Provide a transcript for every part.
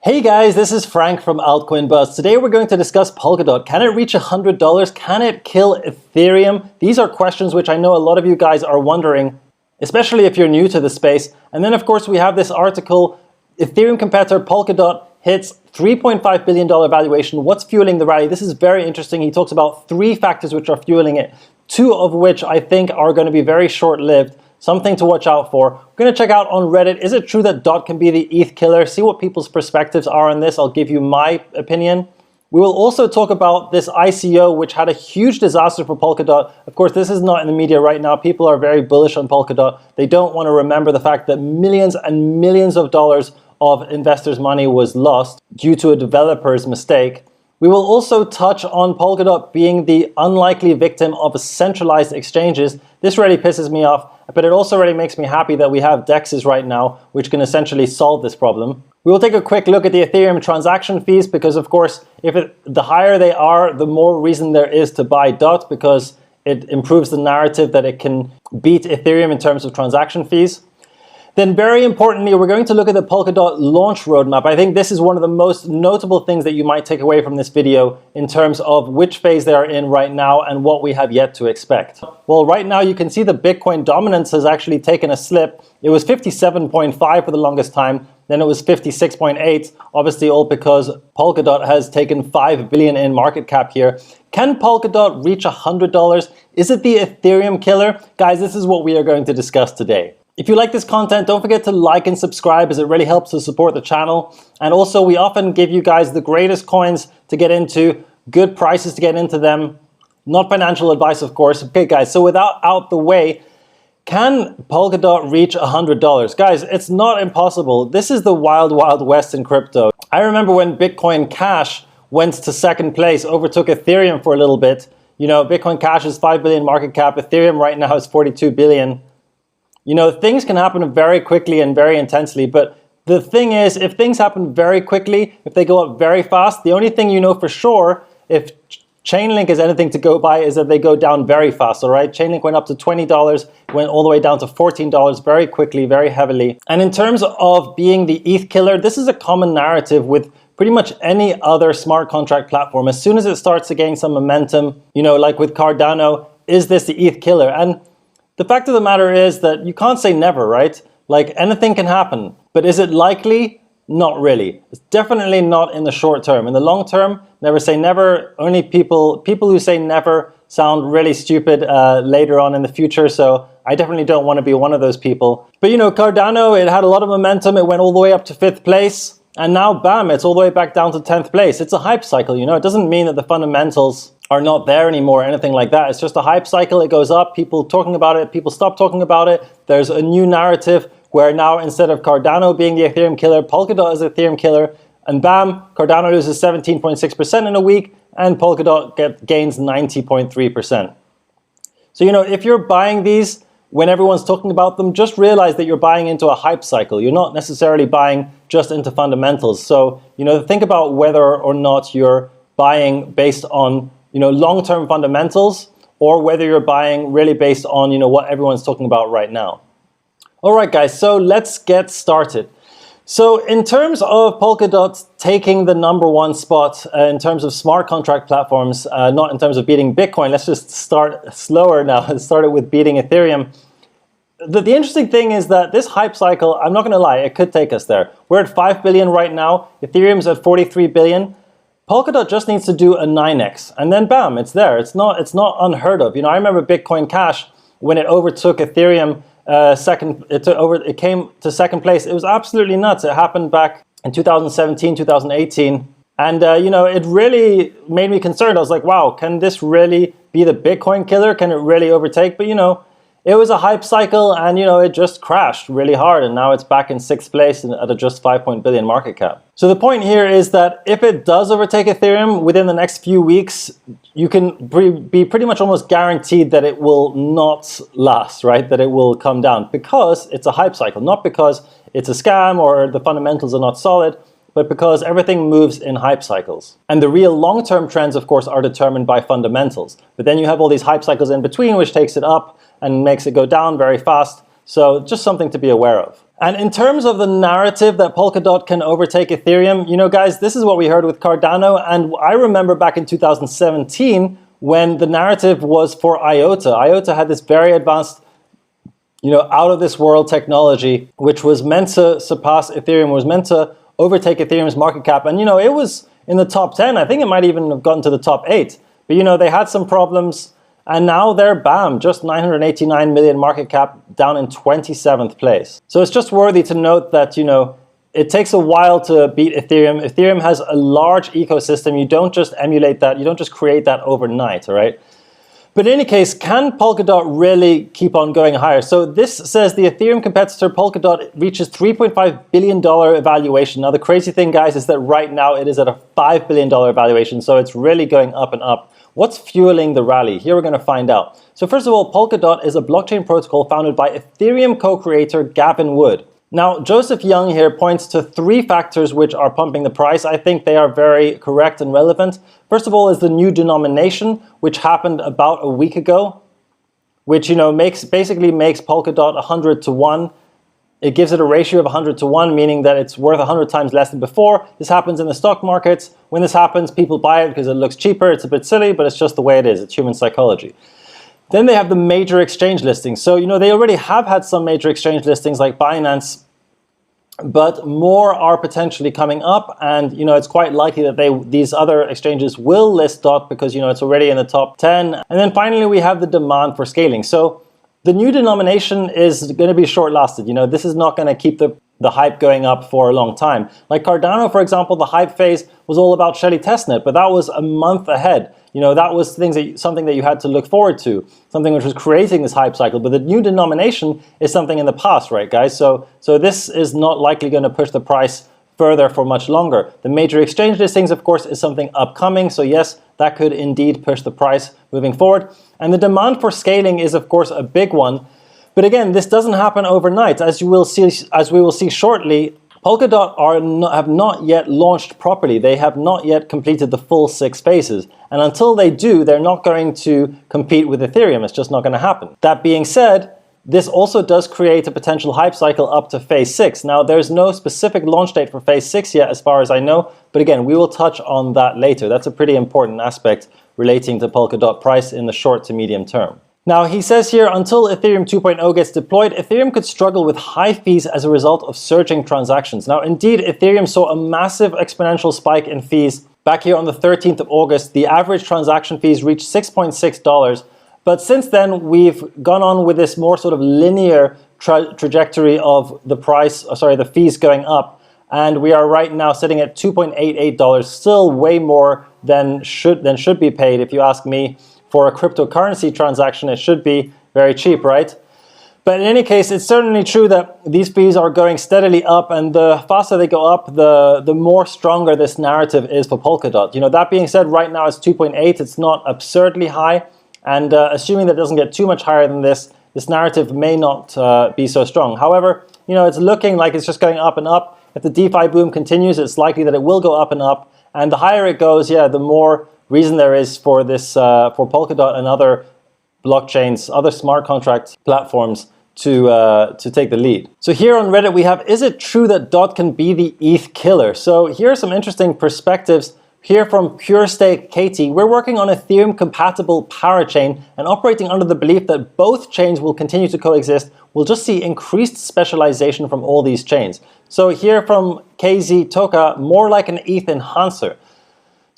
Hey guys, this is Frank from Altcoin Buzz. Today we're going to discuss Polkadot. Can it reach $100? Can it kill Ethereum? These are questions which I know a lot of you guys are wondering, especially if you're new to the space. And then of course we have this article, Ethereum competitor Polkadot hits $3.5 billion valuation. What's fueling the rally? This is very interesting. He talks about three factors which are fueling it, two of which I think are going to be very short-lived. Something to watch out for. We're going to check out on Reddit, is it true that DOT can be the ETH killer? See what people's perspectives are on this. I'll give you my opinion. We will also talk about this ICO, which had a huge disaster for Polkadot. Of course, this is not in the media right now. People are very bullish on Polkadot. They don't want to remember the fact that millions and millions of dollars of investors' money was lost due to a developer's mistake. We will also touch on Polkadot being the unlikely victim of centralized exchanges. This really pisses me off, but it also really makes me happy that we have DEXs right now, which can essentially solve this problem. We will take a quick look at the Ethereum transaction fees because, of course, the higher they are, the more reason there is to buy DOT because it improves the narrative that it can beat Ethereum in terms of transaction fees. Then very importantly, we're going to look at the Polkadot launch roadmap. I think this is one of the most notable things that you might take away from this video in terms of which phase they are in right now and what we have yet to expect. Well, right now you can see the Bitcoin dominance has actually taken a slip. It was 57.5 for the longest time, then it was 56.8, obviously all because Polkadot has taken 5 billion in market cap here. Can Polkadot reach $100? Is it the Ethereum killer? Guys, this is what we are going to discuss today. If you like this content, don't forget to like and subscribe as it really helps to support the channel. And also, we often give you guys the greatest coins to get into, good prices to get into them. Not financial advice, of course. Okay, guys, so without out the way, can Polkadot reach $100? Guys, it's not impossible. This is the wild, wild west in crypto. I remember when Bitcoin Cash went to second place, overtook Ethereum for a little bit. You know, Bitcoin Cash is 5 billion market cap. Ethereum right now is 42 billion. You know, things can happen very quickly and very intensely, but the thing is, if things happen very quickly, if they go up very fast, the only thing you know for sure, if Chainlink is anything to go by, is that they go down very fast, all right? Chainlink went up to $20, went all the way down to $14 very quickly, very heavily. And in terms of being the ETH killer, this is a common narrative with pretty much any other smart contract platform. As soon as it starts to gain some momentum, you know, like with Cardano, is this the ETH killer? And the fact of the matter is that you can't say never, right? Like anything can happen, but is it likely? Not really. It's definitely not in the short term. In the long term, never say never. Only people who say never sound really stupid later on in the future. So I definitely don't want to be one of those people. But you know, Cardano, it had a lot of momentum. It went all the way up to 5th place. And now, bam, it's all the way back down to 10th place. It's a hype cycle, you know. It doesn't mean that the fundamentals are not there anymore or anything like that. It's just a hype cycle. It goes up, people talking about it, people stop talking about it. There's a new narrative where now instead of Cardano being the Ethereum killer, Polkadot is the Ethereum killer, and bam, Cardano loses 17.6% in a week and Polkadot gains 90.3%. So, you know, if you're buying these when everyone's talking about them, just realize that you're buying into a hype cycle. You're not necessarily buying just into fundamentals. So, you know, think about whether or not you're buying based on, you know, long-term fundamentals, or whether you're buying really based on, you know, what everyone's talking about right now. All right, guys, so let's get started. So in terms of Polkadot taking the #1 spot in terms of smart contract platforms, not in terms of beating Bitcoin, let's just start slower now. Let's start it with beating Ethereum. The interesting thing is that this hype cycle, I'm not going to lie, it could take us there. We're at 5 billion right now. Ethereum's at 43 billion. Polkadot just needs to do a 9x, and then bam, it's there. It's not unheard of. You know, I remember Bitcoin Cash when it overtook Ethereum it came to second place. It was absolutely nuts. It happened back in 2017, 2018, and you know, it really made me concerned. I was like, wow, can this really be the Bitcoin killer? Can it really overtake? But you know, it was a hype cycle, and you know, it just crashed really hard, and now it's back in 6th place at a just 5 billion market cap. So the point here is that if it does overtake Ethereum within the next few weeks, you can be pretty much almost guaranteed that it will not last, right? That it will come down because it's a hype cycle, not because it's a scam or the fundamentals are not solid, but because everything moves in hype cycles. And the real long-term trends, of course, are determined by fundamentals. But then you have all these hype cycles in between, which takes it up and makes it go down very fast. So just something to be aware of. And in terms of the narrative that Polkadot can overtake Ethereum, you know, guys, this is what we heard with Cardano. And I remember back in 2017 when the narrative was for IOTA. IOTA had this very advanced, you know, out of this world technology, which was meant to surpass Ethereum, was meant to overtake Ethereum's market cap. And, you know, it was in the top 10. I think it might even have gotten to the top 8. But, you know, they had some problems. And now they're, bam, just 989 million market cap, down in 27th place. So it's just worthy to note that, you know, it takes a while to beat Ethereum. Ethereum has a large ecosystem. You don't just emulate that. You don't just create that overnight, all right? But in any case, can Polkadot really keep on going higher? So this says the Ethereum competitor Polkadot reaches $3.5 billion valuation. Now, the crazy thing, guys, is that right now it is at a $5 billion valuation. So it's really going up and up. What's fueling the rally? Here we're going to find out. So first of all, Polkadot is a blockchain protocol founded by Ethereum co-creator Gavin Wood. Now, Joseph Young here points to 3 factors which are pumping the price. I think they are very correct and relevant. First of all is the new denomination, which happened about a week ago, which, you know, basically makes Polkadot 100 to 1. It gives it a ratio of 100 to 1, meaning that it's worth 100 times less than before. This happens in the stock markets. When this happens, people buy it because it looks cheaper. It's a bit silly, but it's just the way it is. It's human psychology. Then they have the major exchange listings. So, you know, they already have had some major exchange listings like Binance, but more are potentially coming up. And, you know, it's quite likely that these other exchanges will list DOT because, you know, it's already in the top 10. And then finally, we have the demand for scaling. So the new denomination is going to be short-lasted. You know, this is not going to keep the hype going up for a long time. Like Cardano, for example, the hype phase was all about Shelly Testnet, but that was a month ahead. You know, that was something that you had to look forward to, something which was creating this hype cycle. But the new denomination is something in the past, right, guys? So this is not likely going to push the price further for much longer. The major exchange listings, of course, is something upcoming. So yes, that could indeed push the price moving forward. And the demand for scaling is, of course, a big one. But again, this doesn't happen overnight. As we will see shortly, Polkadot have not yet launched properly. They have not yet completed the full 6 phases. And until they do, they're not going to compete with Ethereum. It's just not going to happen. That being said, this also does create a potential hype cycle up to phase 6. Now, there's no specific launch date for phase 6 yet, as far as I know. But again, we will touch on that later. That's a pretty important aspect relating to Polkadot price in the short to medium term. Now, he says here, until Ethereum 2.0 gets deployed, Ethereum could struggle with high fees as a result of surging transactions. Now, indeed, Ethereum saw a massive exponential spike in fees back here on the 13th of August. The average transaction fees reached $6.6. But since then, we've gone on with this more sort of linear trajectory of the fees going up. And we are right now sitting at $2.88, still way more than should be paid, if you ask me. For a cryptocurrency transaction, it should be very cheap, right? But in any case, it's certainly true that these fees are going steadily up, and the faster they go up, the more stronger this narrative is for Polkadot. You know, that being said, right now it's 2.8. It's not absurdly high, and assuming that it doesn't get too much higher than this narrative may not be so strong. However, you know, it's looking like it's just going up and up. If the DeFi boom continues, it's likely that it will go up and up, and the higher it goes, yeah, the more reason there is for this, for Polkadot and other blockchains, other smart contract platforms to take the lead. So here on Reddit we have, is it true that DOT can be the ETH killer? So here are some interesting perspectives. Here from Pure Stake Katie, we're working on Ethereum compatible parachain and operating under the belief that both chains will continue to coexist. We'll just see increased specialization from all these chains. So here from KZ Toka, more like an ETH enhancer.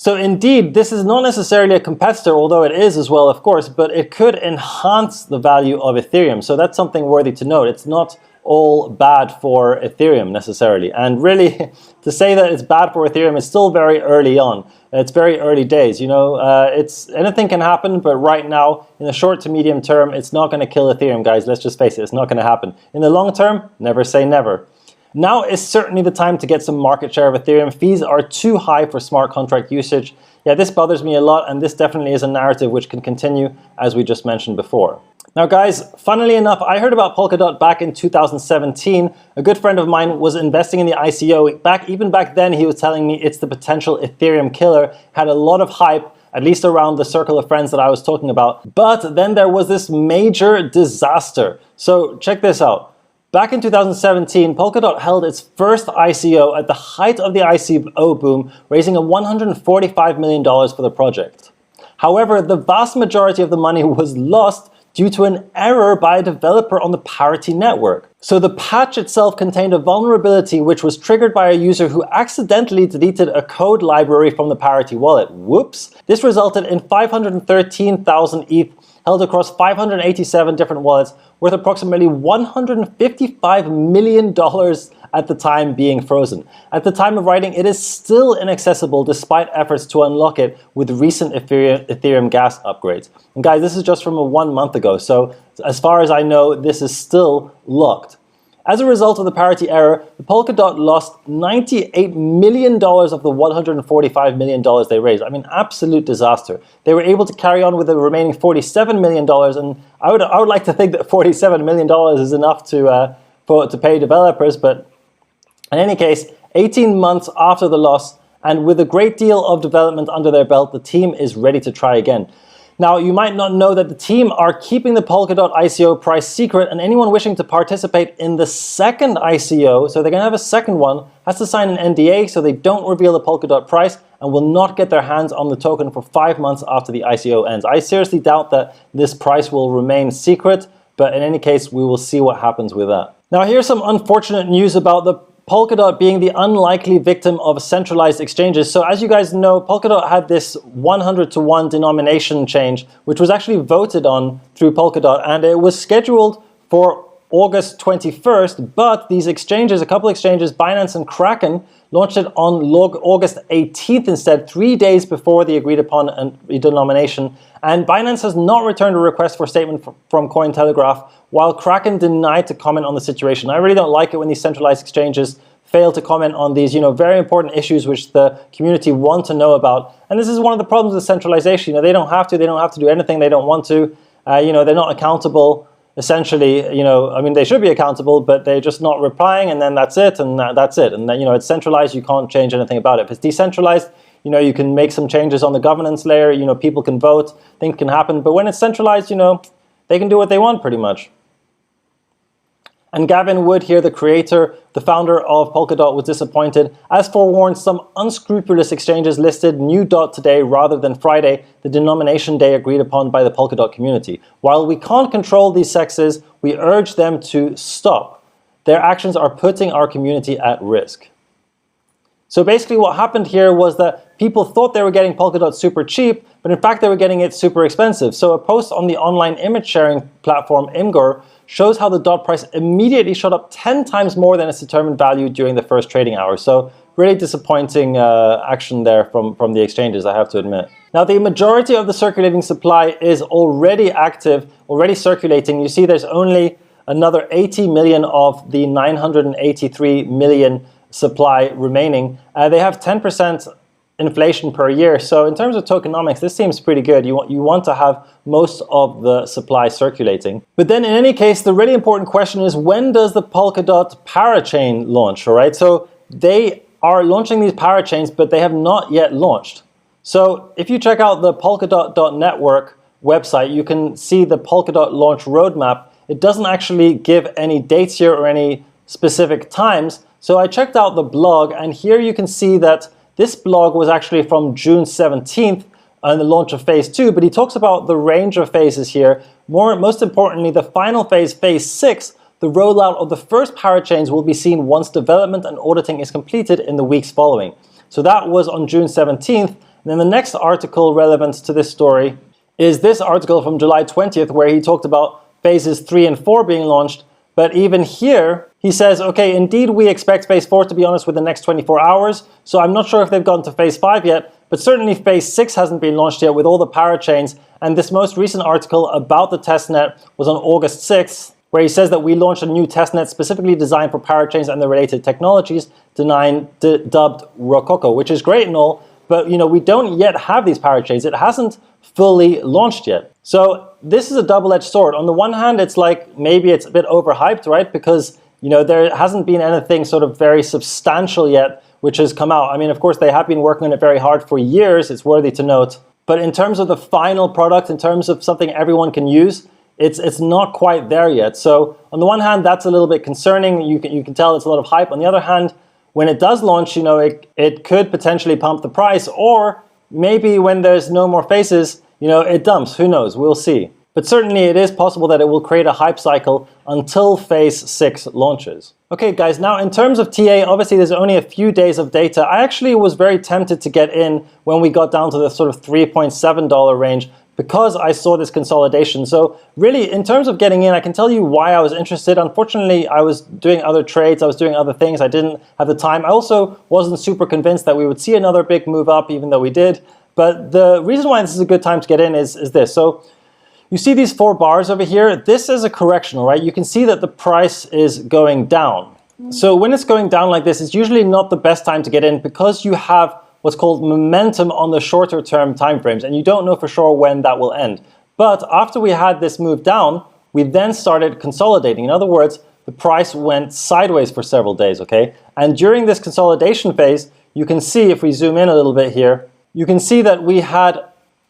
So indeed, this is not necessarily a competitor, although it is as well, of course, but it could enhance the value of Ethereum. So that's something worthy to note. It's not all bad for Ethereum necessarily. And really, to say that it's bad for Ethereum is still very early on. It's very early days. You know, anything can happen, but right now, in the short to medium term, it's not going to kill Ethereum, guys. Let's just face it, it's not going to happen. In the long term, never say never. Now is certainly the time to get some market share of Ethereum. Fees are too high for smart contract usage. Yeah, this bothers me a lot, and this definitely is a narrative which can continue, as we just mentioned before. Now guys, funnily enough, I heard about Polkadot back in 2017. A good friend of mine was investing in the ICO. Even back then, he was telling me it's the potential Ethereum killer, had a lot of hype. at least around the circle of friends that I was talking about. But then there was this major disaster. So check this out. Back in 2017, PolkaDot held its first ICO at the height of the ICO boom, raising $145 million for the project. However, the vast majority of the money was lost due to an error by a developer on the Parity network. So the patch itself contained a vulnerability which was triggered by a user who accidentally deleted a code library from the Parity wallet. Whoops! This resulted in 513,000 ETH held across 587 different wallets, worth approximately $155 million at the time being frozen. At the time of writing, it is still inaccessible despite efforts to unlock it with recent Ethereum gas upgrades. And guys, this is just from 1 month ago, so as far as I know, this is still locked. As a result of the Parity error, the PolkaDot lost $98 million of the $145 million they raised. I mean, absolute disaster. They were able to carry on with the remaining $47 million, and I would like to think that $47 million is enough to pay developers, but in any case, 18 months after the loss, and with a great deal of development under their belt, the team is ready to try again. Now, you might not know that the team are keeping the PolkaDot ICO price secret, and anyone wishing to participate in the second ICO, so they're going to have a second one, has to sign an NDA so they don't reveal the PolkaDot price and will not get their hands on the token for 5 months after the ICO ends. I seriously doubt that this price will remain secret, but in any case, we will see what happens with that. Now, here's some unfortunate news about the PolkaDot being the unlikely victim of centralized exchanges. So as you guys know, PolkaDot had this 100-to-1 denomination change, which was actually voted on through PolkaDot, and it was scheduled for August 21st, but these exchanges, a couple exchanges, Binance and Kraken, launched it on August 18th instead, 3 days before the agreed upon denomination. And Binance has not returned a request for statement from Cointelegraph, while Kraken denied to comment on the situation. I really don't like it when these centralized exchanges fail to comment on these, very important issues which the community want to know about. And this is one of the problems with centralization. They don't have to do anything they don't want to. They're not accountable. Essentially, they should be accountable, but they're just not replying, and then that's it, and that's it. And then, it's centralized, you can't change anything about it. If it's decentralized, you can make some changes on the governance layer, people can vote, things can happen. But when it's centralized, they can do what they want pretty much. And Gavin Wood here, the creator, the founder of PolkaDot, was disappointed. As forewarned, some unscrupulous exchanges listed new DOT today rather than Friday, the denomination day agreed upon by the PolkaDot community. While we can't control these sexes, we urge them to stop. Their actions are putting our community at risk. So basically what happened here was that people thought they were getting PolkaDot super cheap, but in fact they were getting it super expensive. So a post on the online image sharing platform Imgur shows how the DOT price immediately shot up 10 times more than its determined value during the first trading hours. So really disappointing action there from the exchanges, I have to admit. Now, the majority of the circulating supply is already active, already circulating. You see there's only another 80 million of the 983 million supply remaining. They have 10% inflation per year. So in terms of tokenomics, this seems pretty good. You want to have most of the supply circulating. But then in any case, the really important question is, when does the PolkaDot parachain launch, all right? So they are launching these parachains, but they have not yet launched. So if you check out the PolkaDot.network website, you can see the PolkaDot launch roadmap. It doesn't actually give any dates here or any specific times. So I checked out the blog, and here you can see that this blog was actually from June 17th and the launch of phase 2, but he talks about the range of phases here. Most importantly, the final phase, phase 6, the rollout of the first parachains will be seen once development and auditing is completed in the weeks following. So that was on June 17th. And then the next article relevant to this story is this article from July 20th, where he talked about phases 3 and 4 being launched. But even here, he says, okay, indeed, we expect phase 4 to be honest within the next 24 hours. So I'm not sure if they've gone to phase 5 yet, but certainly phase 6 hasn't been launched yet with all the parachains. And this most recent article about the testnet was on August 6th, where he says that we launched a new testnet specifically designed for parachains and the related technologies, dubbed Rococo, which is great and all, but we don't yet have these parachains. It hasn't fully launched yet. So this is a double-edged sword. On the one hand, it's like maybe it's a bit overhyped, right? Because there hasn't been anything sort of very substantial yet which has come out. I mean, of course, they have been working on it very hard for years, it's worthy to note. but in terms of the final product, in terms of something everyone can use, it's not quite there yet. So on the one hand, that's a little bit concerning. You can tell it's a lot of hype. On the other hand, when it does launch, you know, it could potentially pump the price, or maybe when there's no more phases, you know, it dumps. Who knows? We'll see. But certainly it is possible that it will create a hype cycle until phase 6 launches. Okay guys, now in terms of TA, obviously there's only a few days of data. I actually was very tempted to get in when we got down to the sort of $3.7 range because I saw this consolidation. So really, in terms of getting in, I can tell you why I was interested. Unfortunately, I was doing other trades, I was doing other things, I didn't have the time. I also wasn't super convinced that we would see another big move up, even though we did. But the reason why this is a good time to get in is this. So you see these 4 bars over here? This is a correction, right? You can see that the price is going down. So when it's going down like this, it's usually not the best time to get in because you have what's called momentum on the shorter term timeframes, and you don't know for sure when that will end. But after we had this move down, we then started consolidating. In other words, the price went sideways for several days, okay? And during this consolidation phase, you can see, if we zoom in a little bit here, you can see that we had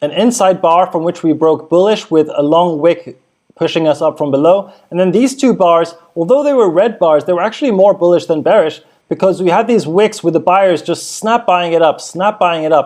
an inside bar from which we broke bullish with a long wick pushing us up from below. And then these 2 bars, although they were red bars, they were actually more bullish than bearish because we had these wicks with the buyers just snap buying it up,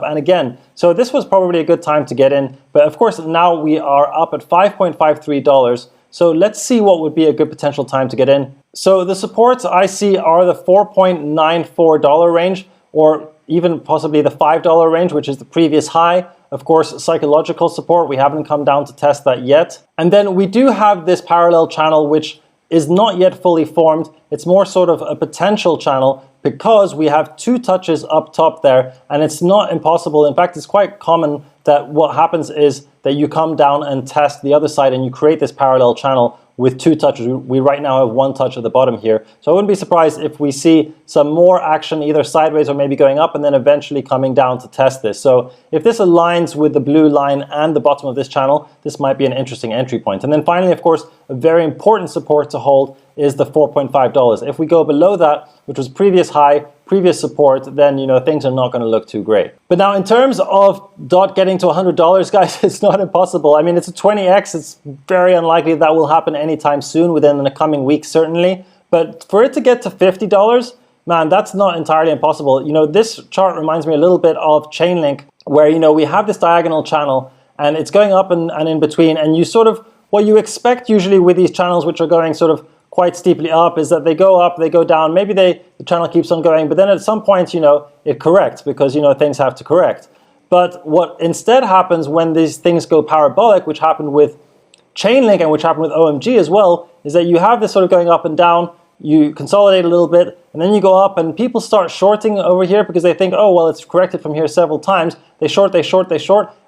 and again. So this was probably a good time to get in. But of course, now we are up at $5.53. So let's see what would be a good potential time to get in. So the supports I see are the $4.94 range, or even possibly the $5 range, which is the previous high. Of course, psychological support, we haven't come down to test that yet. And then we do have this parallel channel, which is not yet fully formed. It's more sort of a potential channel because we have 2 touches up top there, and it's not impossible. In fact, it's quite common that what happens is that you come down and test the other side and you create this parallel channel with 2 touches. We right now have 1 touch at the bottom here. So I wouldn't be surprised if we see some more action either sideways or maybe going up and then eventually coming down to test this. So if this aligns with the blue line and the bottom of this channel, this might be an interesting entry point. And then finally, of course, a very important support to hold is the $4.5. If we go below that, which was previous high, previous support, then you know things are not going to look too great. But now in terms of DOT getting to $100, guys, it's not impossible. I mean, it's a 20x. It's very unlikely that will happen anytime soon, within the coming weeks certainly. But for it to get to $50, man, that's not entirely impossible. You know, this chart reminds me a little bit of Chainlink, where you know we have this diagonal channel and it's going up and in between, and you sort of, what you expect usually with these channels which are going sort of quite steeply up is that they go up, they go down, maybe the channel keeps on going, but then at some point, you know, it corrects because, you know, things have to correct. But what instead happens when these things go parabolic, which happened with Chainlink and which happened with OMG as well, is that you have this sort of going up and down, you consolidate a little bit, and then you go up and people start shorting over here because they think, oh, well, it's corrected from here several times. They short,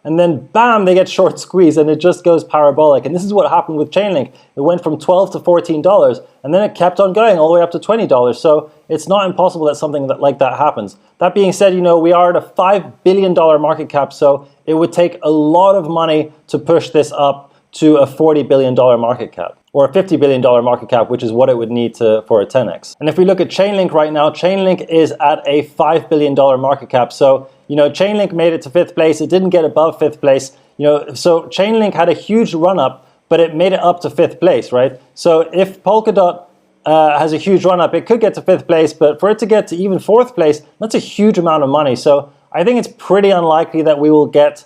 and then bam, they get short squeezed and it just goes parabolic. And this is what happened with Chainlink. It went from $12 to $14 and then it kept on going all the way up to $20. So it's not impossible that something like that happens. That being said, you know, we are at a $5 billion market cap, so it would take a lot of money to push this up to a $40 billion market cap, or a $50 billion market cap, which is what it would need for a 10x. And if we look at Chainlink right now, Chainlink is at a $5 billion market cap. So, you know, Chainlink made it to 5th place. It didn't get above 5th place. You know, so Chainlink had a huge run up, but it made it up to 5th place, right? So if PolkaDot has a huge run up, it could get to 5th place, but for it to get to even 4th place, that's a huge amount of money. So I think it's pretty unlikely that we will get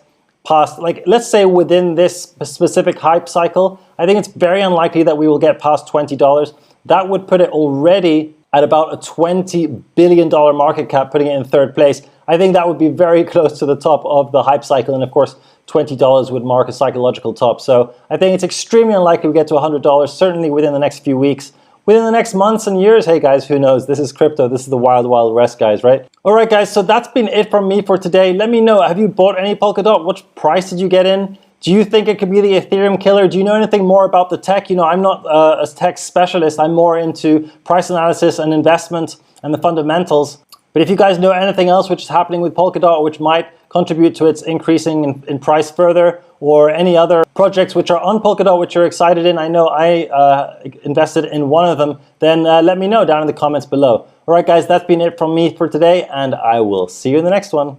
past, like, let's say within this specific hype cycle, I think it's very unlikely that we will get past $20. That would put it already at about a $20 billion market cap, putting it in 3rd place. I think that would be very close to the top of the hype cycle, and of course, $20 would mark a psychological top. So I think it's extremely unlikely we get to $100, certainly within the next few weeks. Within the next months and years, hey guys, who knows? This is crypto. This is the wild, wild west, guys, right? All right, guys, so that's been it from me for today. Let me know, have you bought any PolkaDot? Which price did you get in? Do you think it could be the Ethereum killer? Do you know anything more about the tech? You know, I'm not a tech specialist. I'm more into price analysis and investment and the fundamentals. But if you guys know anything else which is happening with PolkaDot, which might contribute to its increasing in price further, or any other projects which are on PolkaDot which you're excited in, I know I invested in one of them, then let me know down in the comments below. All right, guys, that's been it from me for today, and I will see you in the next one.